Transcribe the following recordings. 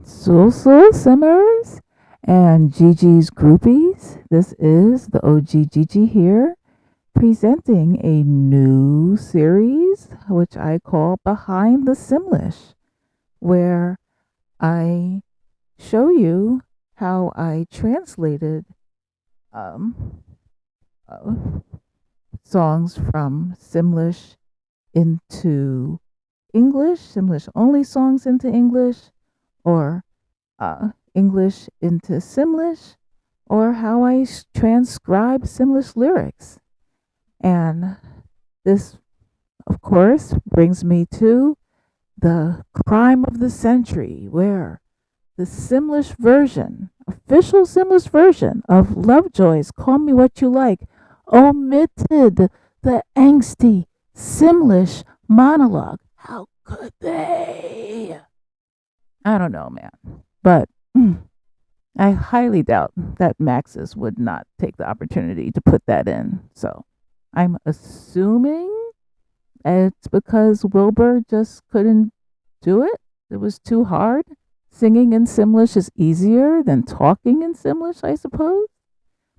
Sul Simmers and Gigi's Groupies. This is the OG Gigi here, presenting a new series which I call Behind the Simlish, where I show you how I translated um, uh, songs from Simlish into English, Simlish only songs into English, or English into Simlish, or how I transcribe Simlish lyrics. And this, of course, brings me to the crime of the century, where the Simlish version, official Simlish version of Lovejoy's Call Me What You Like, omitted the angsty Simlish monologue. How could they? I don't know, man. But I highly doubt that Maxis would not take the opportunity to put that in. So I'm assuming it's because Wilbur just couldn't do it. It was too hard. Singing in Simlish is easier than talking in Simlish, I suppose.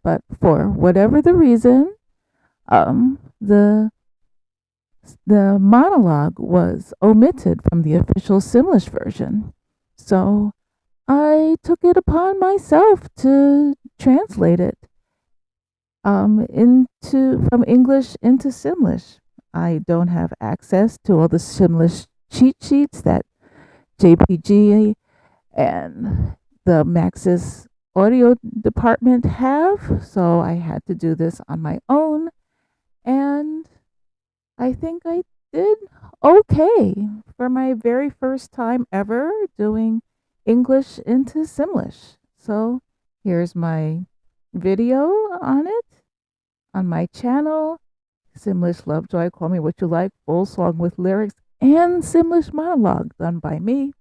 But for whatever the reason, um, the the monologue was omitted from the official Simlish version. So I took it upon myself to translate it into from English into Simlish. I don't have access to all the Simlish cheat sheets that JPG and the Maxis audio department have, so I had to do this on my own, and I think I did okay for my very first time ever doing English into Simlish. So here's my video on it on my channel, Simlish Lovejoy, Call Me What You Like, full song with lyrics and Simlish monologue done by me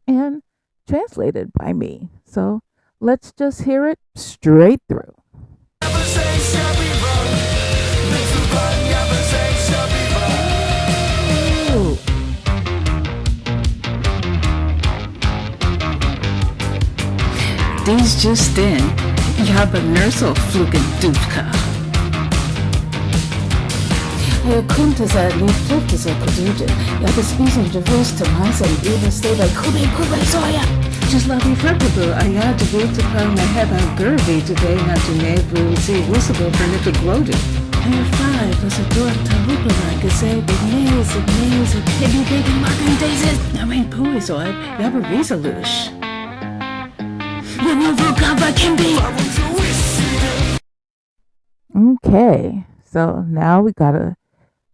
and translated by me. So let's just hear it straight through. Ooh. Dies just in, ich habe Nurselflugen Duvka. Kunta za liefde za kuduje, ja bespisen diverse to myself and even stay like kube soya. Just love me preferable, I had to go to call my head on Gervy today, not to never see whistle for Nickel Gloated. Air 5 was a door to Hoopala, Gazette, Ignays, Hidden Bacon, Martin Daisies, I mean, Poisoid, Yabba Resalush. Okay, so now we gotta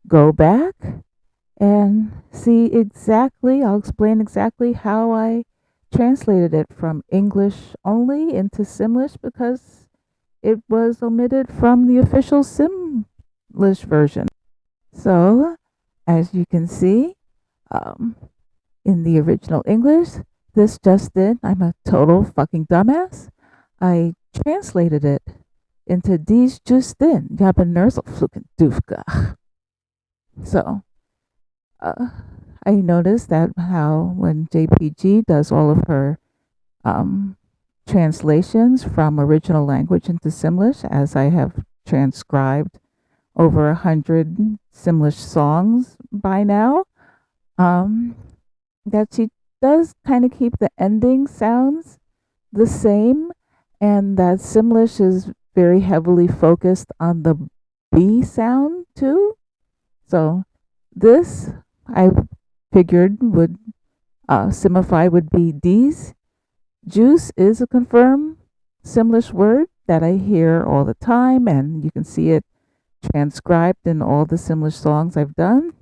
go back and see exactly, I'll explain exactly how I translated it from English only into Simlish because it was omitted from the official Simlish version. So, as you can see, um, in the original English, this just did, I'm a total fucking dumbass. I translated it into Dies just in, ich habe Nurselflugen Dufka. So, I noticed that how when JPG does all of her translations from original language into Simlish, as I have transcribed over 100 Simlish songs by now, that she does kind of keep the ending sounds the same, and that Simlish is very heavily focused on the B sound too. So this I figured would simify would be D's. Juice is a confirmed Simlish word that I hear all the time, and you can see it transcribed in all the Simlish songs I've done.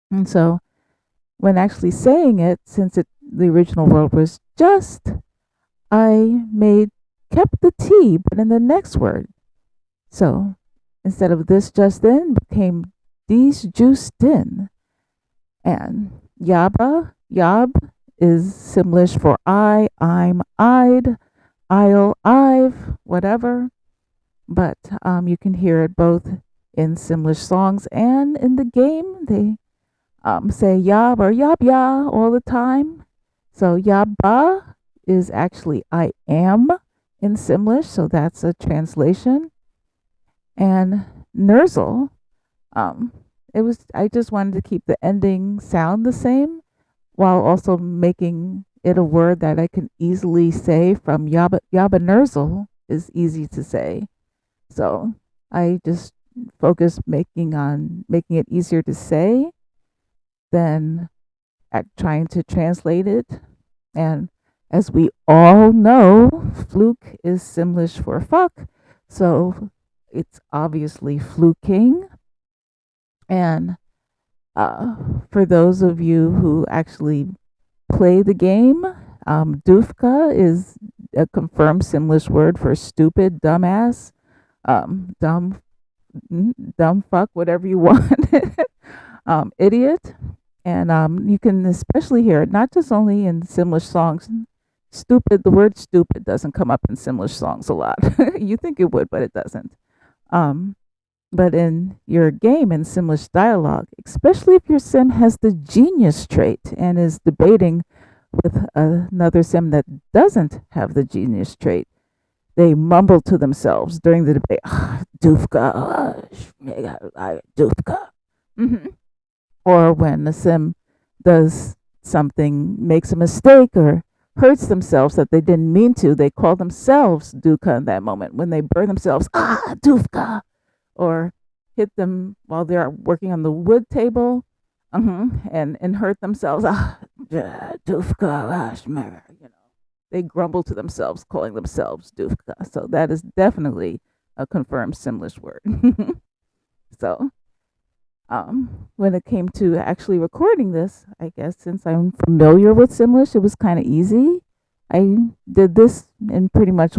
And so when actually saying it, since the original word was just, I kept the T, but in the next word. So instead of this just in, became these juiced in. And yaba, yab is Simlish for I'm, I'd, I'll, I've, whatever. But you can hear it both in Simlish songs and in the game. They say yab or yab ya all the time. So Yaba is actually I am in Simlish, so that's a translation. And Nerzel, um, it was I just wanted to keep the ending sound the same while also making it a word that I can easily say from Yaba Nerzel is easy to say. So I just focused making it easier to say than at trying to translate it. And as we all know, fluke is Simlish for fuck. So it's obviously fluking. And for those of you who actually play the game, Dufka is a confirmed Simlish word for stupid, dumbass, dumb, dumb fuck, whatever you want, idiot. And you can especially hear it not just only in Simlish songs. Stupid, the word stupid doesn't come up in Simlish songs a lot. You think it would, but it doesn't. Um, but in your game in Simlish dialogue, especially if your sim has the genius trait and is debating with another sim that doesn't have the genius trait, they mumble to themselves during the debate, Dufka, Dufka. Hmm. Or when the sim does something, makes a mistake or hurts themselves that they didn't mean to, they call themselves Duka in that moment. When they burn themselves, Dufka, or hit them while they're working on the wood table, and hurt themselves, Dufka, you know. They grumble to themselves, calling themselves Dufka. So that is definitely a confirmed Simlish word. So when it came to actually recording this, I guess since I'm familiar with Simlish, it was kind of easy. I did this in pretty much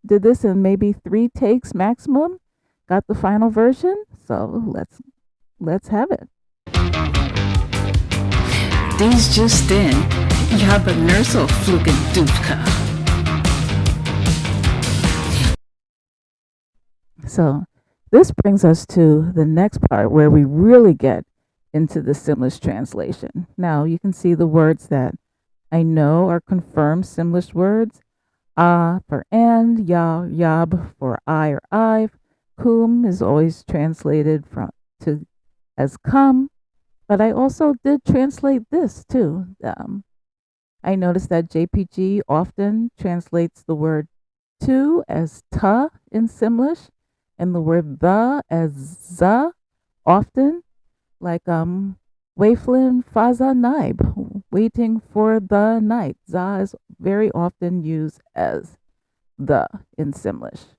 did this in maybe 3 takes maximum. Got the final version, so let's have it. These just in. Ich habe nur so flugen Dufka. So this brings us to the next part where we really get into the Simlish translation. Now you can see the words that I know are confirmed Simlish words. For and, ya, yab for I or I've. Kum is always translated from to as come, but I also did translate this too. I noticed that JPG often translates the word to as ta in Simlish, and the word the as za often, like Wayflin Faza Naib, waiting for the night. Za is very often used as the in Simlish.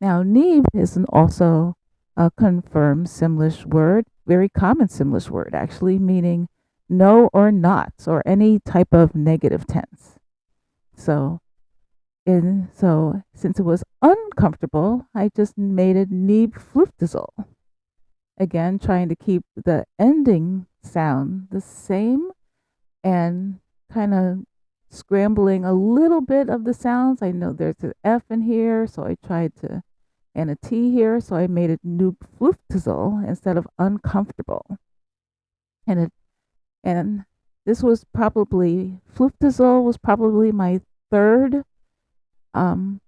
Now, Neeb is also a confirmed Simlish word, very common Simlish word, actually, meaning no or not, or any type of negative tense. So, since it was uncomfortable, I just made it Neeb Fluftizel. Again, trying to keep the ending sound the same and kind of scrambling a little bit of the sounds. I know there's an F in here, so I tried to, and a T here, so I made it Noob Fluftizel instead of uncomfortable. And this was probably Fluftizel was probably my third um,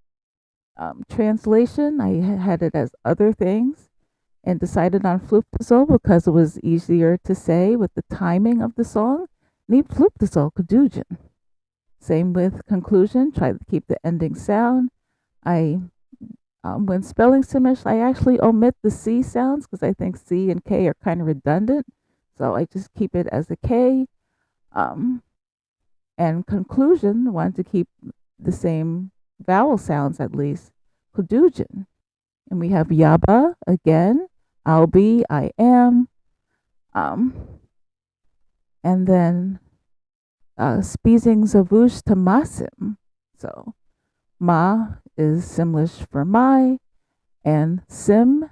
translation. I had it as other things and decided on Fluftizel because it was easier to say with the timing of the song. Need Fluftizel Kadujan. Same with conclusion. Try to keep the ending sound. When spelling Simlish, I actually omit the C sounds because I think C and K are kind of redundant. So I just keep it as a K. And conclusion, wanted to keep the same vowel sounds at least. Kudujan. And we have Yaba again. I'll be, I am. And then Spizing Zavush Tamasim. So Ma is Simlish for my, and Sim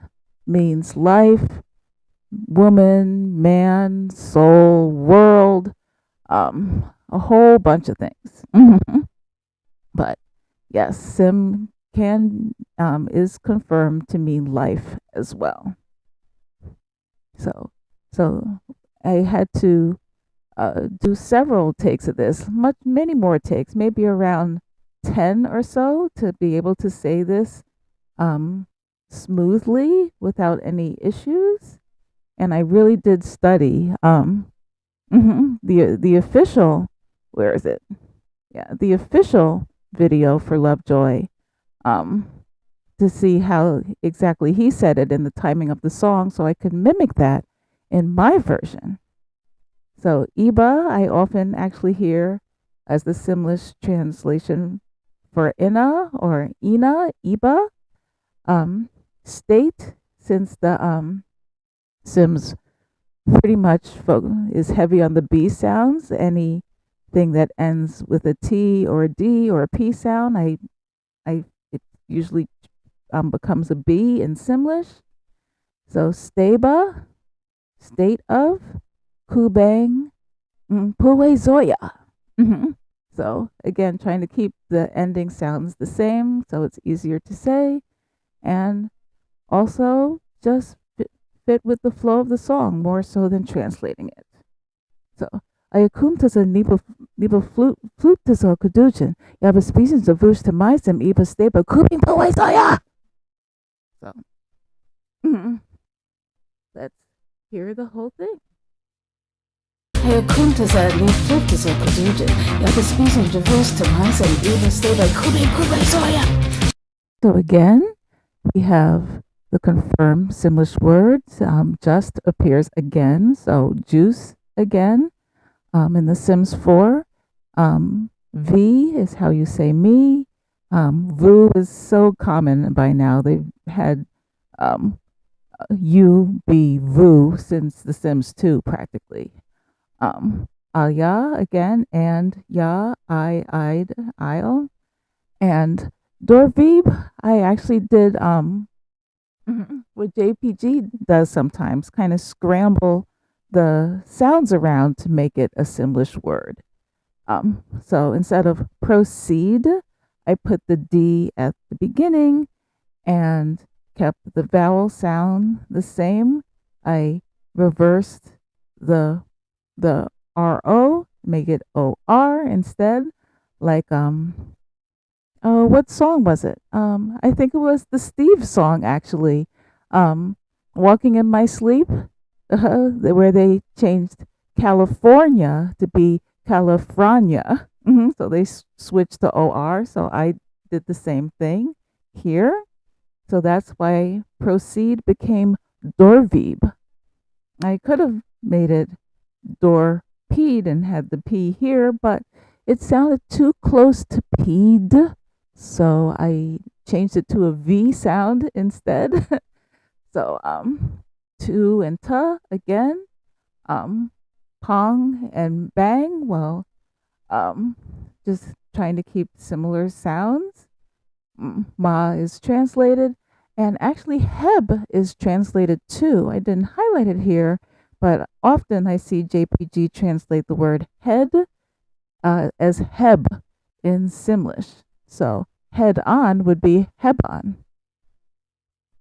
means life, woman, man, soul, world, a whole bunch of things. But yes, Sim can is confirmed to mean life as well. So I had to do several takes of this, many more takes, maybe around 10 or so, to be able to say this um, smoothly without any issues. And I really did study the official. Where is it? Yeah, the official video for Lovejoy, um, to see how exactly he said it in the timing of the song, so I could mimic that in my version. So Iba, I often actually hear as the Simlish translation for Ina or Ina, Iba. State, since the Sims pretty much is heavy on the B sounds. Anything that ends with a T or a D or a P sound, it usually becomes a B in Simlish. So Staba, state of, Kubang, Puwe Zoya. So again, trying to keep the ending sounds the same so it's easier to say, and also just fit with the flow of the song more so than translating it. So Ayakumtasa nipa flutasa kudujin, yaba species of vush to mysim iba steba kuping Puwe Zoya. So let's hear the whole thing. Ayakumtasa nipa kudujin, yaba species of vush to mysim iba steba kuping Puwe Zoya. So again, we have the confirmed Simlish words. Just appears again. So juice again in the Sims 4. V is how you say me. Vu is so common by now. They've had you be vu since the Sims 2 practically. Aya again, and ya, I'd, I'll. And Dorvib, I actually did what JPG does sometimes, kind of scramble the sounds around to make it a Simlish word. So instead of proceed, I put the D at the beginning and kept the vowel sound the same. I reversed the RO, make it OR instead, like oh, what song was it? I think it was the Steve song actually. Walking in My Sleep, where they changed California to be Califrania. So they switched to OR. So I did the same thing here. So that's why proceed became Dorvib. I could have made it Dorpeed and had the P here, but it sounded too close to peed. So I changed it to a V sound instead. So to and ta again, pong and bang. Well, just trying to keep similar sounds. Ma is translated, and actually heb is translated too. I didn't highlight it here, but often I see JPG translate the word head as heb in Simlish. So head on would be hebon.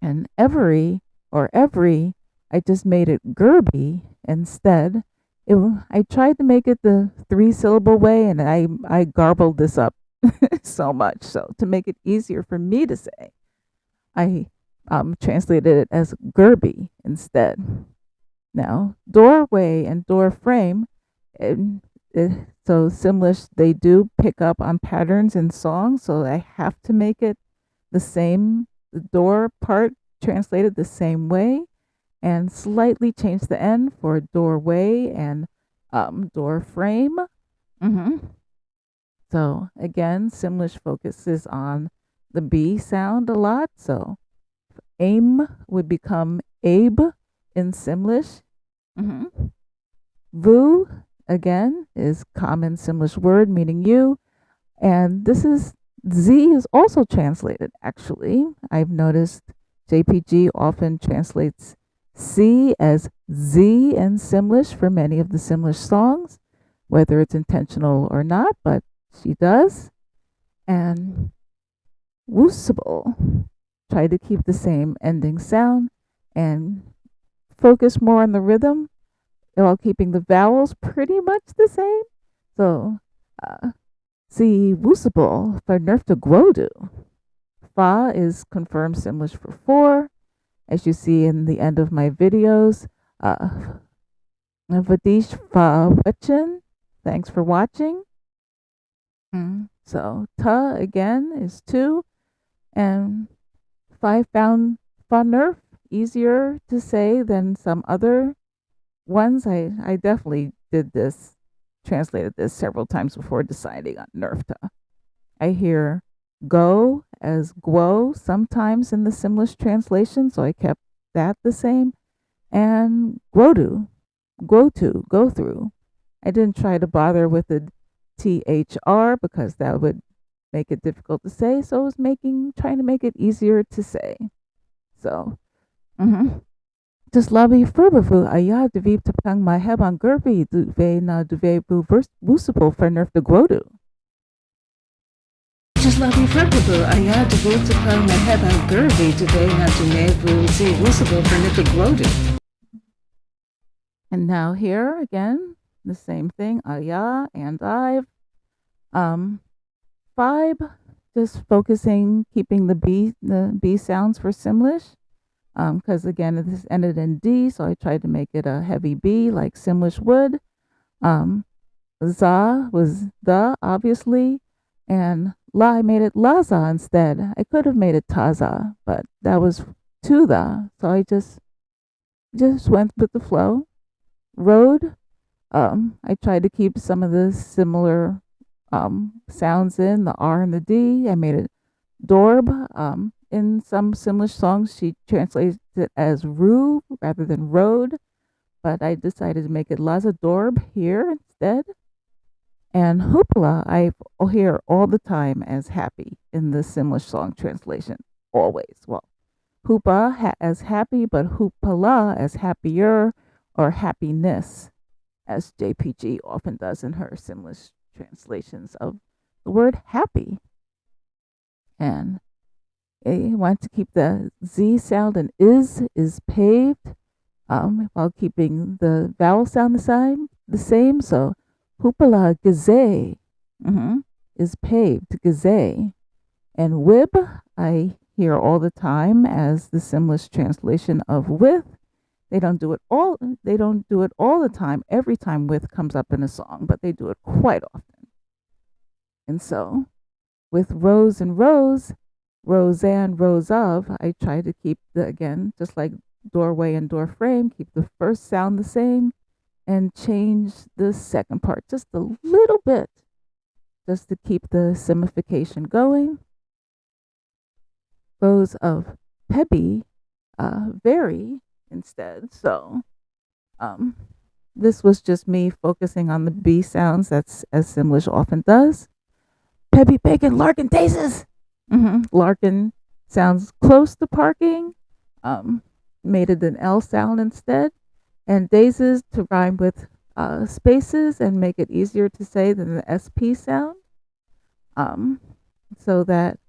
And every, I just made it Gerby instead. I tried to make it the 3-syllable way, and I garbled this up so much. So to make it easier for me to say, I translated it as Gerby instead. Now, doorway and door frame, so Simlish, they do pick up on patterns in songs, so I have to make it the same, the door part translated the same way, and slightly change the end for doorway and door frame. So again, Simlish focuses on the B sound a lot. So aim would become abe in Simlish. Vu, again, is common Simlish word meaning you. And this is, Z is also translated, actually. I've noticed JPG often translates C as Z in Simlish for many of the Simlish songs, whether it's intentional or not, but she does. And woosable, try to keep the same ending sound and focus more on the rhythm. while keeping the vowels pretty much the same. So, si woosable for nerf to grodu. Fa is confirmed Simlish for 4. As you see in the end of my videos, Vadish fa wetchen. Thanks for watching. So, ta again is 2. And 5 found fa nerf easier to say than some other ones. I definitely did this, translated this several times before deciding on nerfta. I hear go as guo sometimes in the Simlish translation, so I kept that the same. And guodu, go to, go through. I didn't try to bother with the THR because that would make it difficult to say, so I was trying to make it easier to say. So, just labi furbavu ayah devip tepang my hebang gerbi duve na duve bu busable for nerf the guodu. Just labi furbavu ayah devip tepang my hebang gerbi duve na duve bu busable for nerf the guodu. And now here again, the same thing, ayah and I've. 5, just focusing, keeping the B sounds for Simlish. Because again, this ended in D, so I tried to make it a heavy B like Simlish would. Za was the, obviously, and La, I made it Laza instead. I could have made it Taza, but that was to the, so I just went with the flow. Road, I tried to keep some of the similar sounds in, the R and the D. I made it Dorb. In some Simlish songs, she translates it as Rue rather than Road, but I decided to make it Laza Dorb here instead. And Hoopla, I hear all the time as happy in the Simlish song translation, always. Well, Hoopa as happy, but Hoopala as happier or happiness, as JPG often does in her Simlish translations of the word happy. And I want to keep the Z sound, and is paved, while keeping the vowel sound the same. So hoopala gazay is paved, gazay. And wib, I hear all the time as the Simlish translation of with. They don't do it all the time, every time with comes up in a song, but they do it quite often. And so with rose and rose, Roseanne, rose of, I try to keep again, just like doorway and door frame, keep the first sound the same and change the second part just a little bit, just to keep the simification going. Rose of Peppy, very instead. So, this was just me focusing on the B sounds. That's as Simlish often does. Peppy, bacon, larkin, daisies. Larkin sounds close to parking. Made it an L sound instead. And daisies to rhyme with spaces and make it easier to say than the SP sound. So that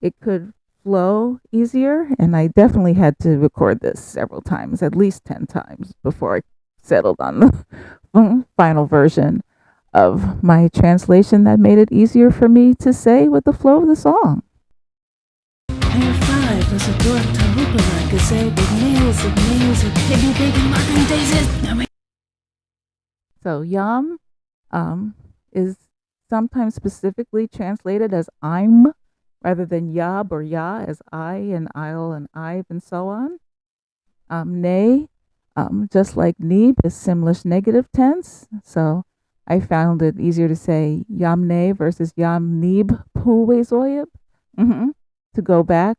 it could flow easier. And I definitely had to record this several times, at least 10 times, before I settled on the final version of my translation that made it easier for me to say with the flow of the song. Pair 5 was a door to hoopala gazay with nails and heavy bacon martin daisies. So yam is sometimes specifically translated as I'm rather than yab or ya as I and I'll and I've and so on. Nay, just like neeb is Simlish negative tense. So I found it easier to say yam ne versus yam neeb puwe zoyab. To go back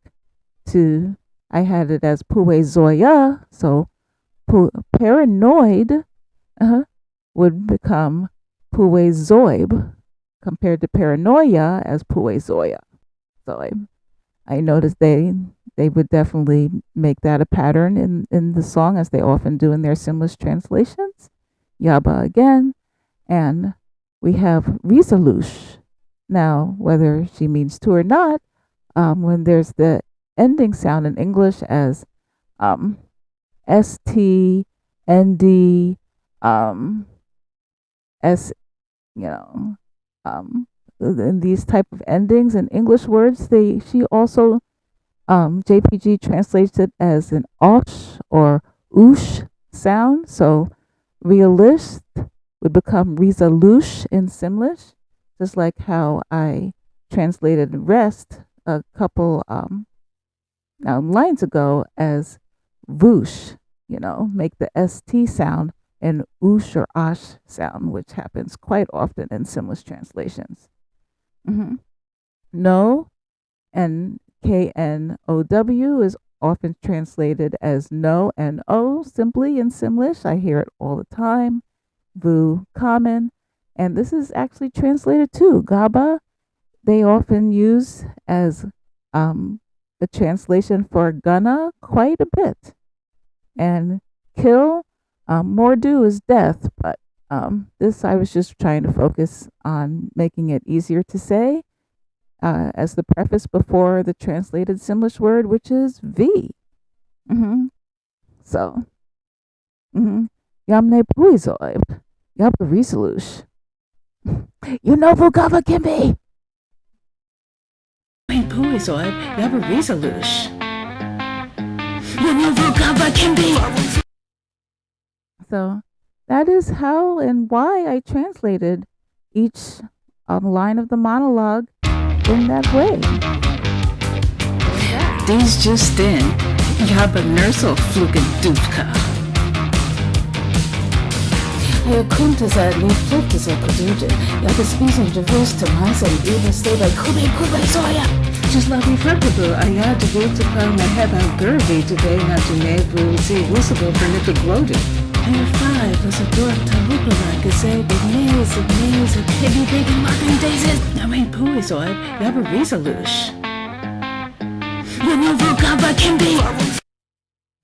to, I had it as puwe zoya. So paranoid would become puwe zoib compared to paranoia as puwe zoya. So I noticed they would definitely make that a pattern in the song, as they often do in their Simlish translations. Yaba again. And we have Rizalush. Now, whether she means to or not, when there's the ending sound in English as ST, ND, um, s, you know, in these type of endings in English words. She also JPG translates it as an osh or oosh sound. So realist would become resolush in Simlish, just like how I translated rest a couple lines ago as voosh, make the ST sound and oosh or osh sound, which happens quite often in Simlish translations. hmm No and KNOW is often translated as no and o simply in Simlish. I hear it all the time. Vu common. And this is actually translated too. Gaba, they often use as the translation for gonna quite a bit. And kill, mordu is death, but this I was just trying to focus on making it easier to say as the preface before the translated Simlish word, which is V. Mm-hmm. So, mm-hmm. Yamne puizoib, yabarisolush. You know Vugava Kimby. Wait, puizoid, yabarisolush. You know Vugava Kimby. So that is how and why I translated each line of the monologue in that way. Dies just in, Jabba Nursel Flugen Dufka. Jag kunde så lite så kuduje. Jag bespiser de voice to myself even stay like Kube soya. Just like reflectable, I had to go to call my head out Gervy today not to never see Wissable for Nickel Gloated. Air 5 was a door to Hupala, Gazette, Maze, a piggy baby mocking daisies. I mean, Puizoid, Yabba Resolush. You know, Vugava can be.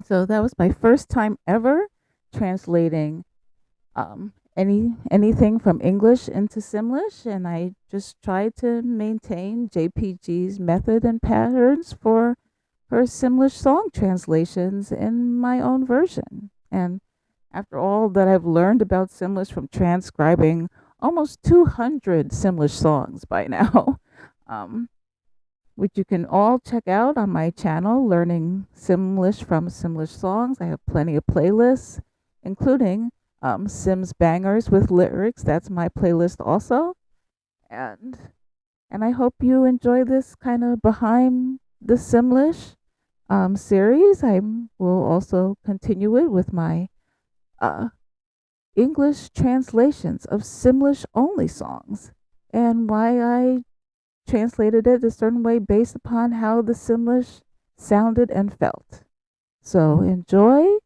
So that was my first time ever translating anything from English into Simlish, and I just tried to maintain JPG's method and patterns for her Simlish song translations in my own version. And after all that I've learned about Simlish from transcribing almost 200 Simlish songs by now, which you can all check out on my channel, Learning Simlish from Simlish Songs. I have plenty of playlists, including Sims Bangers with lyrics. That's my playlist also. And I hope you enjoy this kind of behind the Simlish series. I will also continue it with my English translations of Simlish only songs and why I translated it a certain way based upon how the Simlish sounded and felt. So enjoy.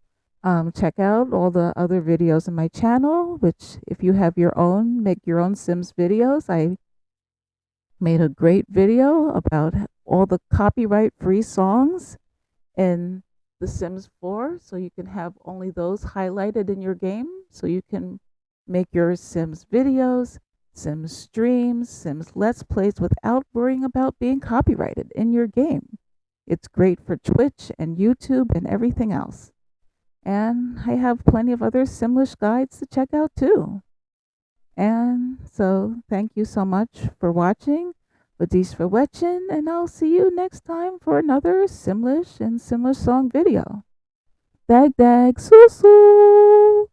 Check out all the other videos in my channel, which if you have your own, make your own Sims videos. I made a great video about all the copyright free songs in The Sims 4, so you can have only those highlighted in your game, so you can make your Sims videos, Sims streams, Sims Let's Plays without worrying about being copyrighted in your game. It's great for Twitch and YouTube and everything else. And I have plenty of other Simlish guides to check out too. And so thank you so much for watching. Badis for Wetchin, and I'll see you next time for another Simlish and Simlish song video. Dag dag, soo soo!